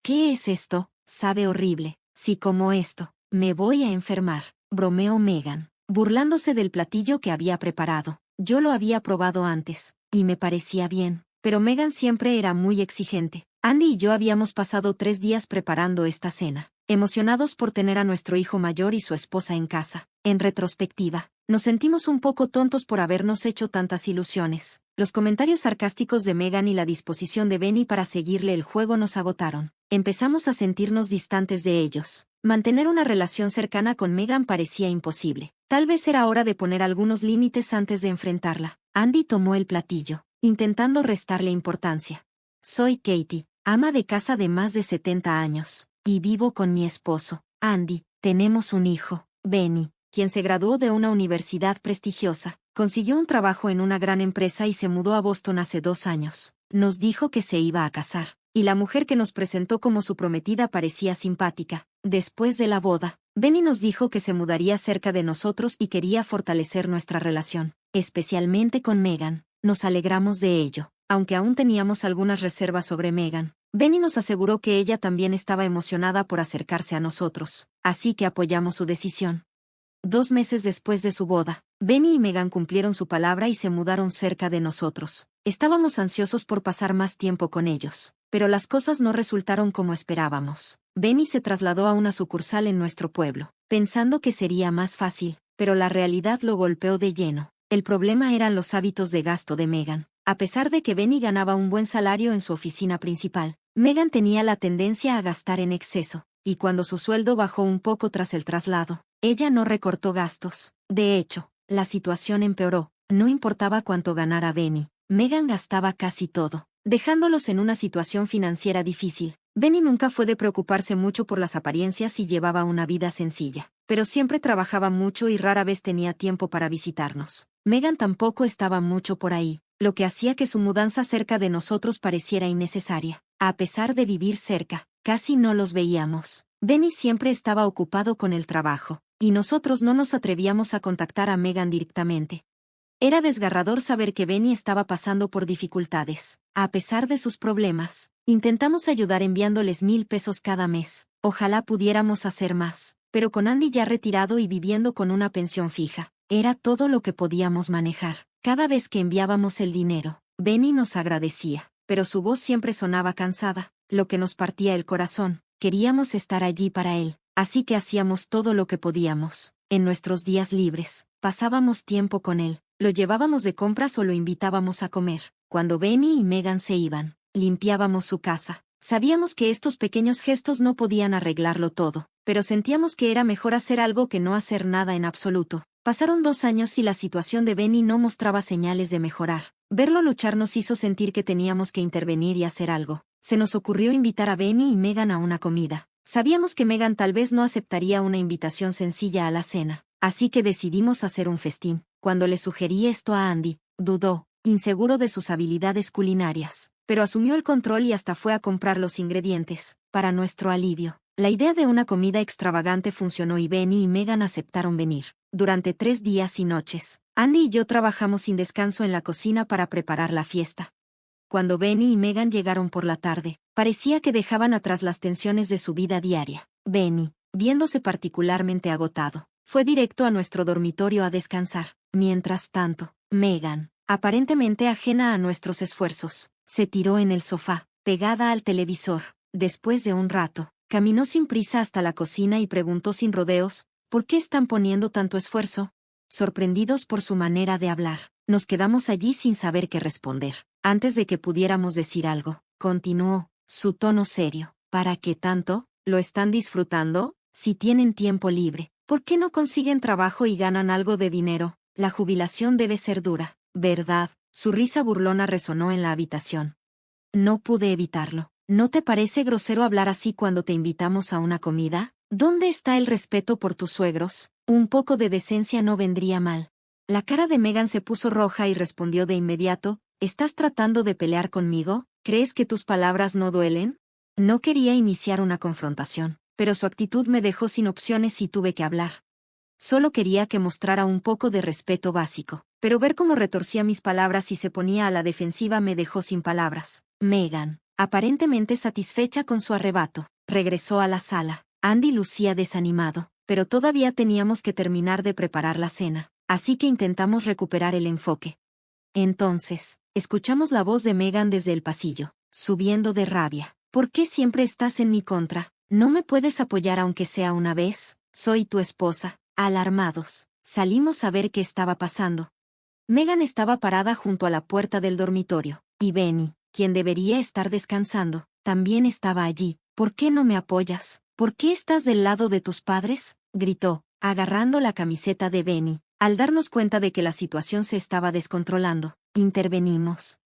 ¿Qué es esto? Sabe horrible. Si como esto, me voy a enfermar, bromeó Megan, burlándose del platillo que había preparado. Yo lo había probado antes, y me parecía bien, pero Megan siempre era muy exigente. Andy y yo habíamos pasado 3 días preparando esta cena, emocionados por tener a nuestro hijo mayor y su esposa en casa. En retrospectiva, nos sentimos un poco tontos por habernos hecho tantas ilusiones. Los comentarios sarcásticos de Megan y la disposición de Benny para seguirle el juego nos agotaron. Empezamos a sentirnos distantes de ellos. Mantener una relación cercana con Megan parecía imposible. Tal vez era hora de poner algunos límites antes de enfrentarla. Andy tomó el platillo, intentando restarle importancia. Soy Katie, ama de casa de más de 70 años, y vivo con mi esposo, Andy. Tenemos un hijo, Benny, quien se graduó de una universidad prestigiosa, consiguió un trabajo en una gran empresa y se mudó a Boston hace 2 años. Nos dijo que se iba a casar, y la mujer que nos presentó como su prometida parecía simpática. Después de la boda, Benny nos dijo que se mudaría cerca de nosotros y quería fortalecer nuestra relación, especialmente con Megan. Nos alegramos de ello, aunque aún teníamos algunas reservas sobre Megan. Benny nos aseguró que ella también estaba emocionada por acercarse a nosotros, así que apoyamos su decisión. 2 meses después de su boda, Benny y Megan cumplieron su palabra y se mudaron cerca de nosotros. Estábamos ansiosos por pasar más tiempo con ellos, pero las cosas no resultaron como esperábamos. Benny se trasladó a una sucursal en nuestro pueblo, pensando que sería más fácil, pero la realidad lo golpeó de lleno. El problema eran los hábitos de gasto de Megan. A pesar de que Benny ganaba un buen salario en su oficina principal, Megan tenía la tendencia a gastar en exceso, y cuando su sueldo bajó un poco tras el traslado, ella no recortó gastos. De hecho, la situación empeoró. No importaba cuánto ganara Benny, Megan gastaba casi todo, dejándolos en una situación financiera difícil. Benny nunca fue de preocuparse mucho por las apariencias y llevaba una vida sencilla, pero siempre trabajaba mucho y rara vez tenía tiempo para visitarnos. Megan tampoco estaba mucho por ahí, lo que hacía que su mudanza cerca de nosotros pareciera innecesaria. A pesar de vivir cerca, casi no los veíamos. Benny siempre estaba ocupado con el trabajo, y nosotros no nos atrevíamos a contactar a Megan directamente. Era desgarrador saber que Benny estaba pasando por dificultades. A pesar de sus problemas, intentamos ayudar enviándoles 1,000 pesos cada mes. Ojalá pudiéramos hacer más, pero con Andy ya retirado y viviendo con una pensión fija, era todo lo que podíamos manejar. Cada vez que enviábamos el dinero, Benny nos agradecía, pero su voz siempre sonaba cansada, lo que nos partía el corazón. Queríamos estar allí para él, así que hacíamos todo lo que podíamos. En nuestros días libres, pasábamos tiempo con él. Lo llevábamos de compras o lo invitábamos a comer. Cuando Benny y Megan se iban, limpiábamos su casa. Sabíamos que estos pequeños gestos no podían arreglarlo todo, pero sentíamos que era mejor hacer algo que no hacer nada en absoluto. Pasaron 2 años y la situación de Benny no mostraba señales de mejorar. Verlo luchar nos hizo sentir que teníamos que intervenir y hacer algo. Se nos ocurrió invitar a Benny y Megan a una comida. Sabíamos que Megan tal vez no aceptaría una invitación sencilla a la cena, así que decidimos hacer un festín. Cuando le sugerí esto a Andy, dudó, inseguro de sus habilidades culinarias, pero asumió el control y hasta fue a comprar los ingredientes. Para nuestro alivio, la idea de una comida extravagante funcionó y Benny y Megan aceptaron venir. Durante 3 días y noches, Andy y yo trabajamos sin descanso en la cocina para preparar la fiesta. Cuando Benny y Megan llegaron por la tarde, parecía que dejaban atrás las tensiones de su vida diaria. Benny, viéndose particularmente agotado, fue directo a nuestro dormitorio a descansar. Mientras tanto, Megan, aparentemente ajena a nuestros esfuerzos, se tiró en el sofá, pegada al televisor. Después de un rato, caminó sin prisa hasta la cocina y preguntó sin rodeos, ¿por qué están poniendo tanto esfuerzo? Sorprendidos por su manera de hablar, nos quedamos allí sin saber qué responder. Antes de que pudiéramos decir algo, continuó, su tono serio. ¿Para qué tanto? ¿Lo están disfrutando? Si tienen tiempo libre, ¿por qué no consiguen trabajo y ganan algo de dinero? La jubilación debe ser dura, ¿verdad? Su risa burlona resonó en la habitación. No pude evitarlo. ¿No te parece grosero hablar así cuando te invitamos a una comida? ¿Dónde está el respeto por tus suegros? Un poco de decencia no vendría mal. La cara de Megan se puso roja y respondió de inmediato, ¿estás tratando de pelear conmigo? ¿Crees que tus palabras no duelen? No quería iniciar una confrontación, pero su actitud me dejó sin opciones y tuve que hablar. Solo quería que mostrara un poco de respeto básico, pero ver cómo retorcía mis palabras y se ponía a la defensiva me dejó sin palabras. Megan, aparentemente satisfecha con su arrebato. Regresó a la sala. Andy lucía desanimado, pero todavía teníamos que terminar de preparar la cena, así que intentamos recuperar el enfoque. Entonces, escuchamos la voz de Megan desde el pasillo, subiendo de rabia. ¿Por qué siempre estás en mi contra? ¿No me puedes apoyar aunque sea una vez? Soy tu esposa. Alarmados, salimos a ver qué estaba pasando. Megan estaba parada junto a la puerta del dormitorio, y Benny, quien debería estar descansando, también estaba allí. ¿Por qué no me apoyas? ¿Por qué estás del lado de tus padres? Gritó, agarrando la camiseta de Benny. Al darnos cuenta de que la situación se estaba descontrolando, intervenimos.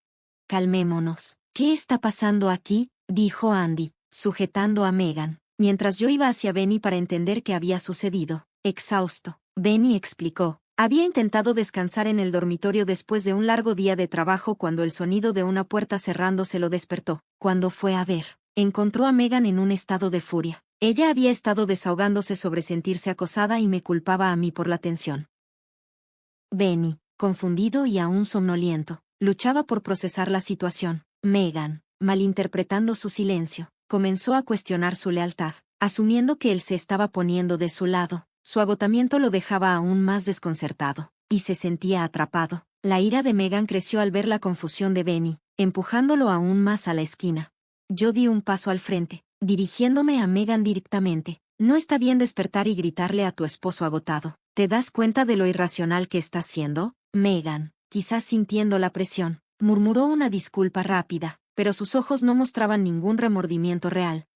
Calmémonos. ¿Qué está pasando aquí? Dijo Andy, sujetando a Megan, mientras yo iba hacia Benny para entender qué había sucedido. Exhausto, Benny explicó. Había intentado descansar en el dormitorio después de un largo día de trabajo cuando el sonido de una puerta cerrándose lo despertó. Cuando fue a ver, encontró a Megan en un estado de furia. Ella había estado desahogándose sobre sentirse acosada y me culpaba a mí por la tensión. Benny, confundido y aún somnoliento, luchaba por procesar la situación. Megan, malinterpretando su silencio, comenzó a cuestionar su lealtad, asumiendo que él se estaba poniendo de su lado. Su agotamiento lo dejaba aún más desconcertado, y se sentía atrapado. La ira de Megan creció al ver la confusión de Benny, empujándolo aún más a la esquina. Yo di un paso al frente, dirigiéndome a Megan directamente. No está bien despertar y gritarle a tu esposo agotado. ¿Te das cuenta de lo irracional que estás siendo? Megan, quizás sintiendo la presión, murmuró una disculpa rápida, pero sus ojos no mostraban ningún remordimiento real.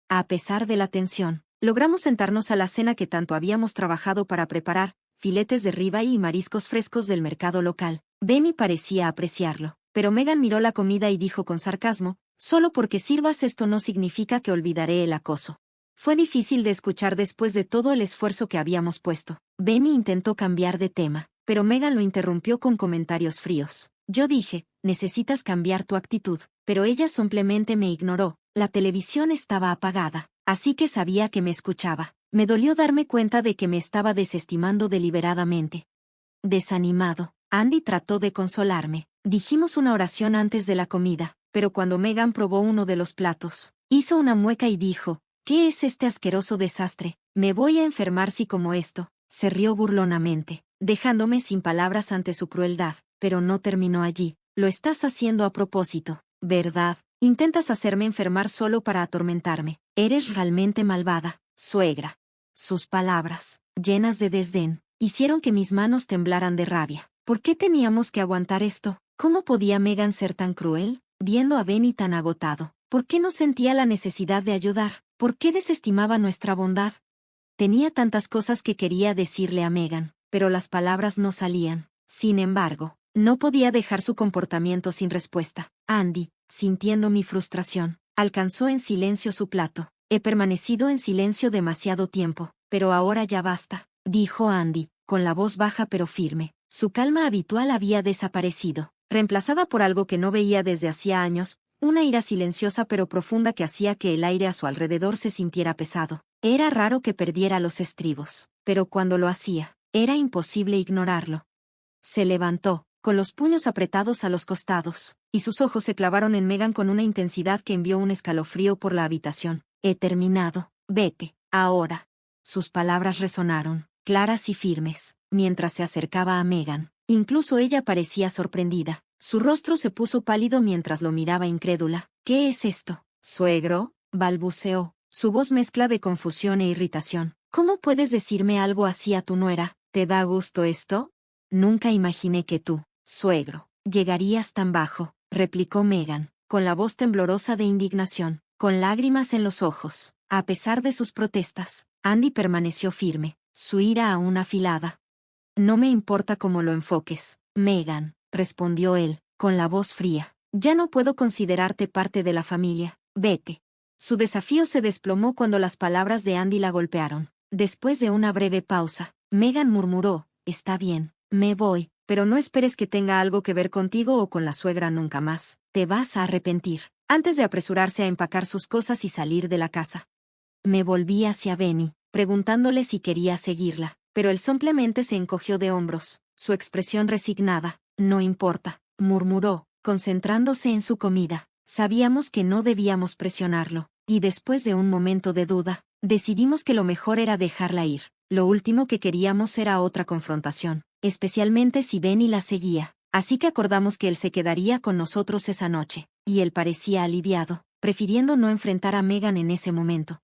A pesar de la tensión, logramos sentarnos a la cena que tanto habíamos trabajado para preparar, filetes de ribeye y mariscos frescos del mercado local. Benny parecía apreciarlo, pero Megan miró la comida y dijo con sarcasmo, solo porque sirvas esto no significa que olvidaré el acoso. Fue difícil de escuchar después de todo el esfuerzo que habíamos puesto. Benny intentó cambiar de tema, pero Megan lo interrumpió con comentarios fríos. Yo dije, necesitas cambiar tu actitud, pero ella simplemente me ignoró. La televisión estaba apagada, así que sabía que me escuchaba. Me dolió darme cuenta de que me estaba desestimando deliberadamente. Desanimado, Andy trató de consolarme. Dijimos una oración antes de la comida, pero cuando Megan probó uno de los platos, hizo una mueca y dijo, ¿qué es este asqueroso desastre? Me voy a enfermar si como esto. Se rió burlonamente, dejándome sin palabras ante su crueldad, pero no terminó allí. Lo estás haciendo a propósito, ¿verdad? Intentas hacerme enfermar solo para atormentarme. Eres realmente malvada, suegra. Sus palabras, llenas de desdén, hicieron que mis manos temblaran de rabia. ¿Por qué teníamos que aguantar esto? ¿Cómo podía Megan ser tan cruel? Viendo a Benny tan agotado, ¿por qué no sentía la necesidad de ayudar? ¿Por qué desestimaba nuestra bondad? Tenía tantas cosas que quería decirle a Megan, pero las palabras no salían. Sin embargo, no podía dejar su comportamiento sin respuesta. Andy, sintiendo mi frustración, alcanzó en silencio su plato. He permanecido en silencio demasiado tiempo, pero ahora ya basta, dijo Andy, con la voz baja pero firme. Su calma habitual había desaparecido, reemplazada por algo que no veía desde hacía años, una ira silenciosa pero profunda que hacía que el aire a su alrededor se sintiera pesado. Era raro que perdiera los estribos, pero cuando lo hacía, era imposible ignorarlo. Se levantó, con los puños apretados a los costados, y sus ojos se clavaron en Megan con una intensidad que envió un escalofrío por la habitación. He terminado, vete, ahora. Sus palabras resonaron, claras y firmes, mientras se acercaba a Megan. Incluso ella parecía sorprendida. Su rostro se puso pálido mientras lo miraba incrédula. ¿Qué es esto, suegro? Balbuceó, su voz mezcla de confusión e irritación. ¿Cómo puedes decirme algo así a tu nuera? ¿Te da gusto esto? Nunca imaginé que tú, suegro, llegarías tan bajo, replicó Megan, con la voz temblorosa de indignación, con lágrimas en los ojos. A pesar de sus protestas, Andy permaneció firme, su ira aún afilada. No me importa cómo lo enfoques, Megan, respondió él, con la voz fría. Ya no puedo considerarte parte de la familia, vete. Su desafío se desplomó cuando las palabras de Andy la golpearon. Después de una breve pausa, Megan murmuró, está bien, me voy, pero no esperes que tenga algo que ver contigo o con la suegra nunca más. Te vas a arrepentir. Antes de apresurarse a empacar sus cosas y salir de la casa. Me volví hacia Benny, preguntándole si quería seguirla, pero él simplemente se encogió de hombros, su expresión resignada. No importa, murmuró, concentrándose en su comida. Sabíamos que no debíamos presionarlo, y después de un momento de duda, decidimos que lo mejor era dejarla ir. Lo último que queríamos era otra confrontación, especialmente si Benny la seguía. Así que acordamos que él se quedaría con nosotros esa noche, y él parecía aliviado, prefiriendo no enfrentar a Megan en ese momento.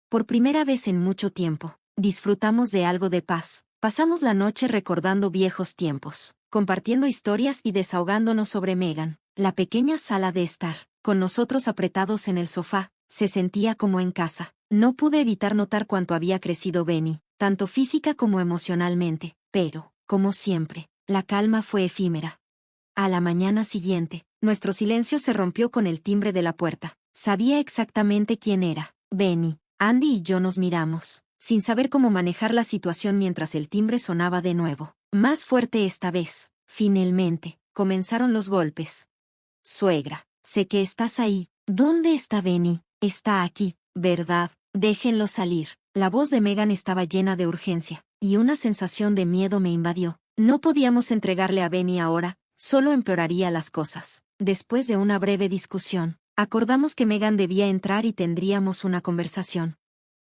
Por primera vez en mucho tiempo, disfrutamos de algo de paz. Pasamos la noche recordando viejos tiempos, compartiendo historias y desahogándonos sobre Megan. La pequeña sala de estar, con nosotros apretados en el sofá, se sentía como en casa. No pude evitar notar cuánto había crecido Benny, tanto física como emocionalmente, pero, como siempre, la calma fue efímera. A la mañana siguiente, nuestro silencio se rompió con el timbre de la puerta. Sabía exactamente quién era. Benny, Andy y yo nos miramos, sin saber cómo manejar la situación mientras el timbre sonaba de nuevo. Más fuerte esta vez. Finalmente, comenzaron los golpes. Suegra, sé que estás ahí. ¿Dónde está Benny? Está aquí, ¿verdad? Déjenlo salir. La voz de Megan estaba llena de urgencia, y una sensación de miedo me invadió. No podíamos entregarle a Benny ahora, solo empeoraría las cosas. Después de una breve discusión, acordamos que Megan debía entrar y tendríamos una conversación.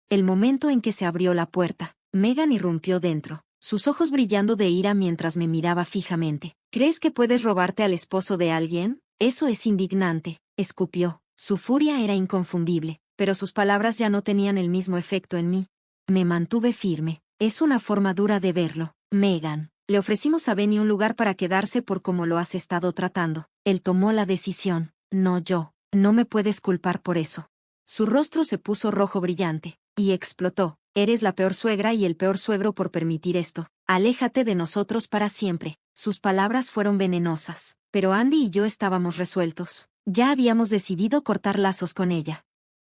El momento en que se abrió la puerta, Megan irrumpió dentro, sus ojos brillando de ira mientras me miraba fijamente. ¿Crees que puedes robarte al esposo de alguien? Eso es indignante, escupió. Su furia era inconfundible, pero sus palabras ya no tenían el mismo efecto en mí. Me mantuve firme. Es una forma dura de verlo, Megan. Le ofrecimos a Benny un lugar para quedarse por cómo lo has estado tratando. Él tomó la decisión, no yo. No me puedes culpar por eso. Su rostro se puso rojo brillante, y explotó. Eres la peor suegra y el peor suegro por permitir esto. Aléjate de nosotros para siempre. Sus palabras fueron venenosas, pero Andy y yo estábamos resueltos. Ya habíamos decidido cortar lazos con ella.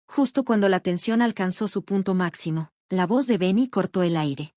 Justo cuando la tensión alcanzó su punto máximo, la voz de Benny cortó el aire.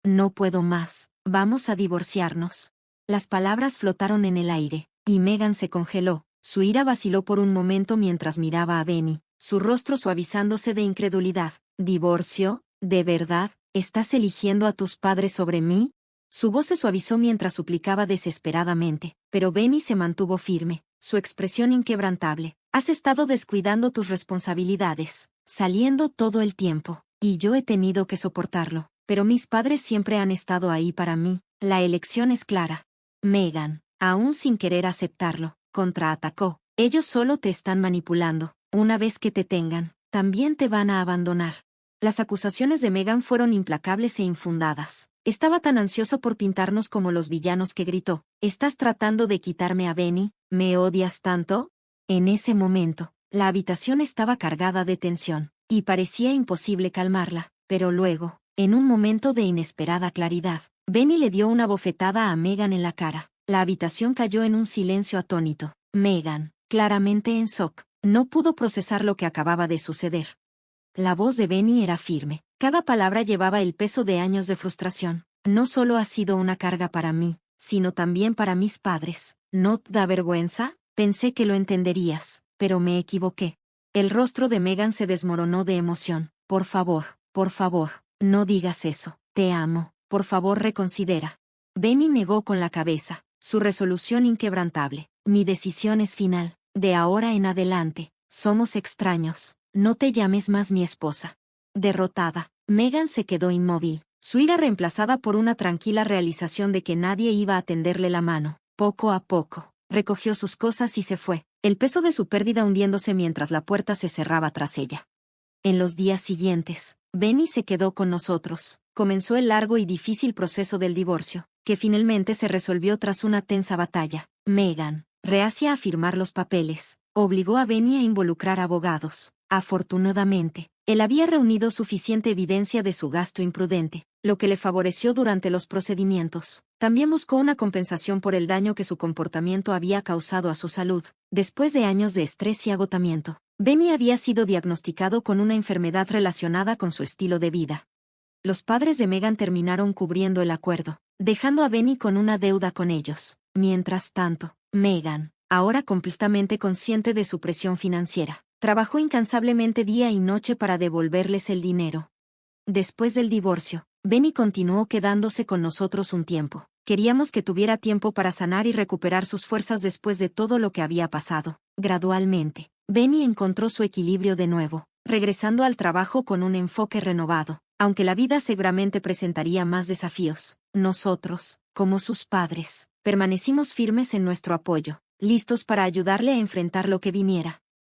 No puedo más. Vamos a divorciarnos. Las palabras flotaron en el aire, y Megan se congeló. Su ira vaciló por un momento mientras miraba a Benny, su rostro suavizándose de incredulidad. ¿Divorcio? ¿De verdad? ¿Estás eligiendo a tus padres sobre mí? Su voz se suavizó mientras suplicaba desesperadamente, pero Benny se mantuvo firme, su expresión inquebrantable. Has estado descuidando tus responsabilidades, saliendo todo el tiempo, y yo he tenido que soportarlo. Pero mis padres siempre han estado ahí para mí. La elección es clara. Megan, aún sin querer aceptarlo, contraatacó. Ellos solo te están manipulando. Una vez que te tengan, también te van a abandonar. Las acusaciones de Megan fueron implacables e infundadas. Estaba tan ansioso por pintarnos como los villanos que gritó. ¿Estás tratando de quitarme a Benny? ¿Me odias tanto? En ese momento, la habitación estaba cargada de tensión, y parecía imposible calmarla, pero luego, en un momento de inesperada claridad, Benny le dio una bofetada a Megan en la cara. La habitación cayó en un silencio atónito. Megan, claramente en shock, no pudo procesar lo que acababa de suceder. La voz de Benny era firme. Cada palabra llevaba el peso de años de frustración. No solo ha sido una carga para mí, sino también para mis padres. ¿No te da vergüenza? Pensé que lo entenderías, pero me equivoqué. El rostro de Megan se desmoronó de emoción. Por favor, no digas eso. Te amo. Por favor, reconsidera. Benny negó con la cabeza, su resolución inquebrantable. Mi decisión es final. De ahora en adelante, somos extraños. No te llames más mi esposa. Derrotada, Megan se quedó inmóvil, su ira reemplazada por una tranquila realización de que nadie iba a tenderle la mano. Poco a poco, recogió sus cosas y se fue, el peso de su pérdida hundiéndose mientras la puerta se cerraba tras ella. En los días siguientes, Benny se quedó con nosotros. Comenzó el largo y difícil proceso del divorcio, que finalmente se resolvió tras una tensa batalla. Megan, reacia a firmar los papeles, obligó a Benny a involucrar abogados. Afortunadamente, él había reunido suficiente evidencia de su gasto imprudente, lo que le favoreció durante los procedimientos. También buscó una compensación por el daño que su comportamiento había causado a su salud. Después de años de estrés y agotamiento, Benny había sido diagnosticado con una enfermedad relacionada con su estilo de vida. Los padres de Megan terminaron cubriendo el acuerdo, dejando a Benny con una deuda con ellos. Mientras tanto, Megan, ahora completamente consciente de su presión financiera, trabajó incansablemente día y noche para devolverles el dinero. Después del divorcio, Benny continuó quedándose con nosotros un tiempo. Queríamos que tuviera tiempo para sanar y recuperar sus fuerzas después de todo lo que había pasado. Gradualmente, Benny encontró su equilibrio de nuevo, regresando al trabajo con un enfoque renovado. Aunque la vida seguramente presentaría más desafíos, nosotros, como sus padres, permanecimos firmes en nuestro apoyo, listos para ayudarle a enfrentar lo que viniera.